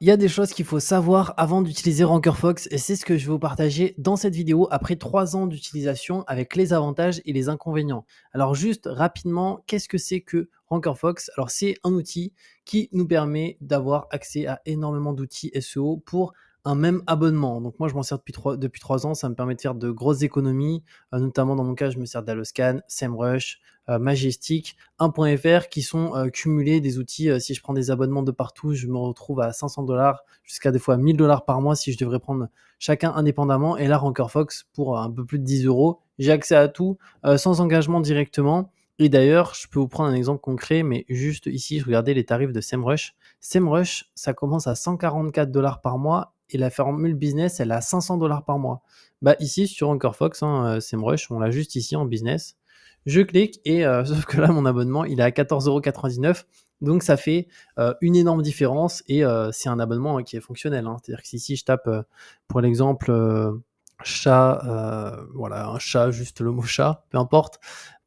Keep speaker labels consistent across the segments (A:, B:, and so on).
A: Il y a des choses qu'il faut savoir avant d'utiliser Rankerfox et c'est ce que je vais vous partager dans cette vidéo après 3 ans d'utilisation avec les avantages et les inconvénients. Alors juste rapidement, qu'est-ce que c'est que Rankerfox? Alors c'est un outil qui nous permet d'avoir accès à énormément d'outils SEO pour un même abonnement. Donc moi je m'en sers depuis 3 ans, ça me permet de faire de grosses économies, notamment dans mon cas je me sers d'Alloscan, SEMrush, Majestic, 1.fr qui sont cumulés des outils. Si je prends des abonnements de partout, je me retrouve à 500 $ jusqu'à des fois 1000 $ par mois si je devrais prendre chacun indépendamment. Et là, Rankerfox, pour un peu plus de 10 euros, j'ai accès à tout sans engagement directement. Et d'ailleurs, je peux vous prendre un exemple concret, mais juste ici, je regardais les tarifs de SEMrush. SEMrush, ça commence à 144 $ par mois et la formule business, elle est à 500 $ par mois. Bah ici, sur Rankerfox, SEMrush, on l'a juste ici en business. Je clique et sauf que là, mon abonnement, il est à 14,99 €. Donc ça fait une énorme différence et c'est un abonnement qui est fonctionnel, hein. C'est-à-dire que si je tape pour l'exemple chat, voilà, un chat, juste le mot chat, peu importe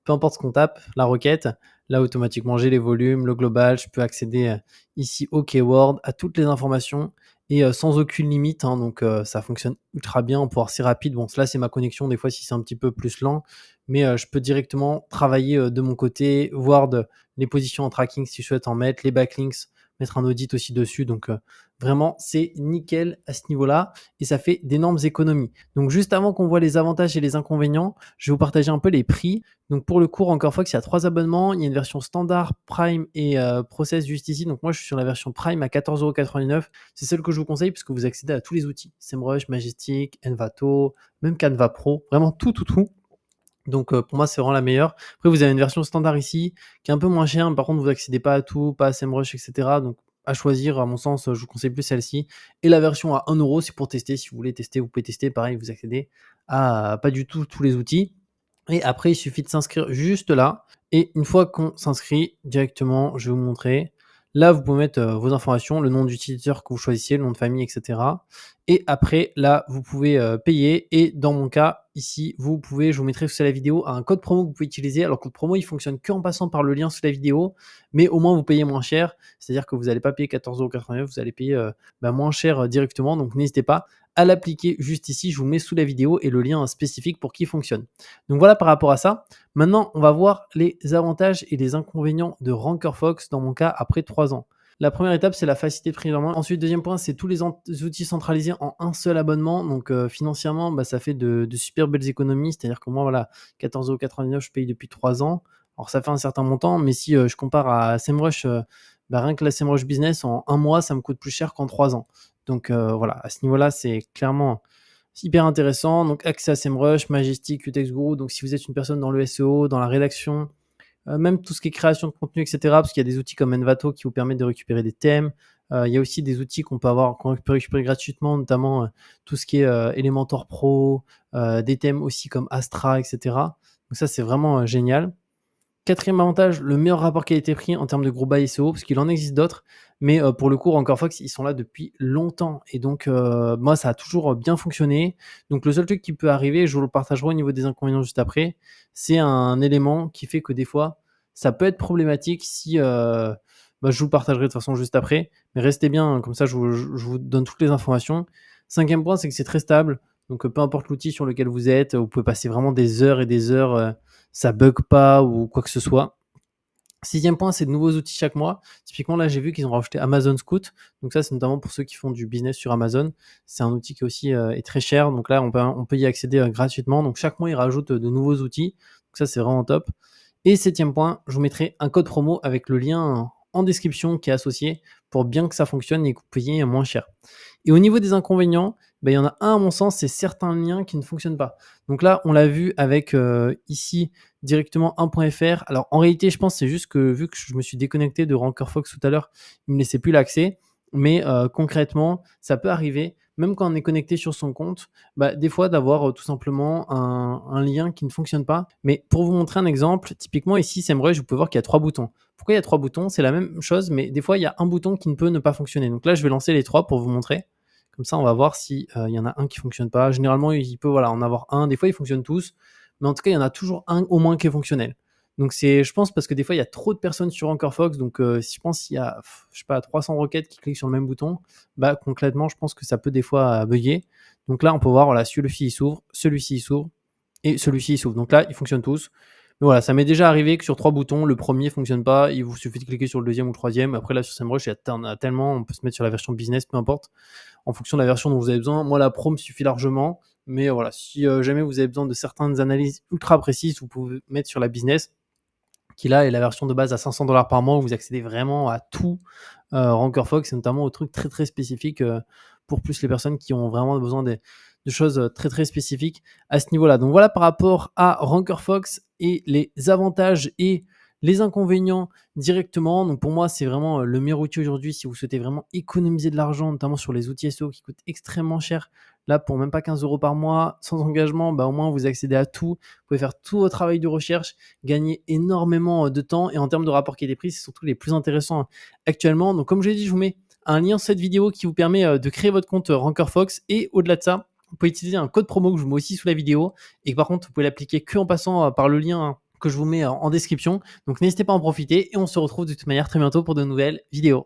A: ce qu'on tape, la requête, là automatiquement j'ai les volumes, le global, je peux accéder ici au keyword, à toutes les informations et sans aucune limite, hein. Donc ça fonctionne ultra bien, on peut voir c'est rapide. Bon, cela c'est ma connexion, des fois si c'est un petit peu plus lent, mais je peux directement travailler de mon côté, voir les positions en tracking si je souhaite en mettre, les backlinks, mettre un audit aussi dessus. Donc vraiment, c'est nickel à ce niveau-là et ça fait d'énormes économies. Donc juste avant qu'on voit les avantages et les inconvénients, je vais vous partager un peu les prix. Donc pour le cours, encore fois, il y a 3 abonnements. Il y a une version standard, Prime et Process juste ici. Donc moi, je suis sur la version Prime à 14,89 €. C'est celle que je vous conseille puisque vous accédez à tous les outils. SEMrush, Majestic, Envato, même Canva Pro. Vraiment tout, tout, tout. Donc pour moi, c'est vraiment la meilleure. Après, vous avez une version standard ici qui est un peu moins chère, mais par contre, vous accédez pas à tout, pas à SEMrush, etc. Donc à choisir, à mon sens, je vous conseille plus celle-ci. Et la version à 1 €, c'est pour tester. Si vous voulez tester, vous pouvez tester. Pareil, vous accédez à pas du tout tous les outils. Et après, il suffit de s'inscrire juste là. Et une fois qu'on s'inscrit directement, je vais vous montrer. Là, vous pouvez mettre vos informations, le nom d'utilisateur que vous choisissez, le nom de famille, etc. Et après, là, vous pouvez payer. Et dans mon cas, ici, vous pouvez, je vous mettrai sous la vidéo un code promo que vous pouvez utiliser. Alors, le code promo, il fonctionne qu'en passant par le lien sous la vidéo, mais au moins, vous payez moins cher. C'est-à-dire que vous n'allez pas payer 14,89 €, vous allez payer moins cher directement. Donc, n'hésitez pas à l'appliquer juste ici. Je vous mets sous la vidéo et le lien spécifique pour qu'il fonctionne. Donc, voilà par rapport à ça. Maintenant, on va voir les avantages et les inconvénients de Rankerfox dans mon cas après 3 ans. La première étape, c'est la facilité de prise en main. Ensuite, deuxième point, c'est tous les outils centralisés en un seul abonnement. Donc financièrement, ça fait de super belles économies. C'est-à-dire que moi, voilà, 14,89 € je paye depuis 3 ans. Alors ça fait un certain montant, mais si je compare à SEMrush, rien que la SEMrush Business, en un mois, ça me coûte plus cher qu'en 3 ans. Donc voilà, à ce niveau-là, c'est clairement hyper intéressant. Donc accès à SEMrush, Majestic, UTX Guru. Donc si vous êtes une personne dans le SEO, dans la rédaction, même tout ce qui est création de contenu, etc. Parce qu'il y a des outils comme Envato qui vous permettent de récupérer des thèmes. Il y a aussi des outils qu'on peut récupérer gratuitement, notamment tout ce qui est Elementor Pro, des thèmes aussi comme Astra, etc. Donc ça, c'est vraiment génial. Quatrième avantage, le meilleur rapport qualité-prix en termes de gros buy SEO, parce qu'il en existe d'autres, mais pour le coup, Rankerfox, ils sont là depuis longtemps. Et donc, moi, ça a toujours bien fonctionné. Donc, le seul truc qui peut arriver, je vous le partagerai au niveau des inconvénients juste après, c'est un élément qui fait que des fois, ça peut être problématique si... je vous le partagerai de toute façon juste après, mais restez bien, hein, comme ça je vous donne toutes les informations. Cinquième point, c'est que c'est très stable, donc peu importe l'outil sur lequel vous êtes, vous pouvez passer vraiment des heures et des heures, ça bug pas ou quoi que ce soit. Sixième point, c'est de nouveaux outils chaque mois. Typiquement, là, j'ai vu qu'ils ont rajouté Amazon Scout. Donc ça, c'est notamment pour ceux qui font du business sur Amazon. C'est un outil qui aussi est très cher. Donc là, on peut y accéder gratuitement. Donc chaque mois, ils rajoutent de nouveaux outils. Donc ça, c'est vraiment top. Et septième point, je vous mettrai un code promo avec le lien en description qui est associé pour bien que ça fonctionne et que vous payiez moins cher. Et au niveau des inconvénients, il y en a un à mon sens, c'est certains liens qui ne fonctionnent pas. Donc là, on l'a vu avec ici directement 1.fr. Alors en réalité, je pense que c'est juste que vu que je me suis déconnecté de Rankerfox tout à l'heure, il ne me laissait plus l'accès. Mais concrètement, ça peut arriver, même quand on est connecté sur son compte, des fois d'avoir tout simplement un lien qui ne fonctionne pas. Mais pour vous montrer un exemple, typiquement ici, SEMrush, vous pouvez voir qu'il y a 3 boutons. Pourquoi il y a 3 boutons? C'est la même chose, mais des fois, il y a un bouton qui ne peut ne pas fonctionner. Donc là, je vais lancer les 3 pour vous montrer. Comme ça, on va voir s'il y en a un qui ne fonctionne pas. Généralement, il peut en avoir un. Des fois, ils fonctionnent tous. Mais en tout cas, il y en a toujours un au moins qui est fonctionnel. Donc je pense parce que des fois, il y a trop de personnes sur AnchorFox. Donc, si je pense qu'il y a, je sais pas, 300 requêtes qui cliquent sur le même bouton, bah, concrètement, je pense que ça peut des fois bugger. Donc là, on peut voir, voilà, celui-ci il s'ouvre, celui-ci il s'ouvre et celui-ci il s'ouvre. Donc là, ils fonctionnent tous. Mais voilà, ça m'est déjà arrivé que sur 3 boutons, le premier fonctionne pas. Il vous suffit de cliquer sur le deuxième ou le troisième. Après, là, sur SEMrush, il y en a tellement. On peut se mettre sur la version business, peu importe, en fonction de la version dont vous avez besoin. Moi, la Pro me suffit largement. Mais voilà, si jamais vous avez besoin de certaines analyses ultra précises, vous pouvez mettre sur la business, qui là est la version de base à 500 $ par mois où vous accédez vraiment à tout RankerFox, et notamment aux trucs très très spécifiques pour plus les personnes qui ont vraiment besoin de choses très très spécifiques à ce niveau-là. Donc voilà par rapport à RankerFox et les avantages et les inconvénients directement. Donc pour moi, c'est vraiment le meilleur outil aujourd'hui si vous souhaitez vraiment économiser de l'argent, notamment sur les outils SEO qui coûtent extrêmement cher. Là, pour même pas 15 € par mois, sans engagement, bah, au moins vous accédez à tout. Vous pouvez faire tout votre travail de recherche, gagner énormément de temps, et en termes de rapport qualité-prix, c'est surtout les plus intéressants actuellement. Donc comme je l'ai dit, je vous mets un lien sur cette vidéo qui vous permet de créer votre compte RankerFox, et au-delà de ça, vous pouvez utiliser un code promo que je vous mets aussi sous la vidéo, et que par contre vous pouvez l'appliquer que en passant par le lien que je vous mets en description. Donc n'hésitez pas à en profiter, et on se retrouve de toute manière très bientôt pour de nouvelles vidéos.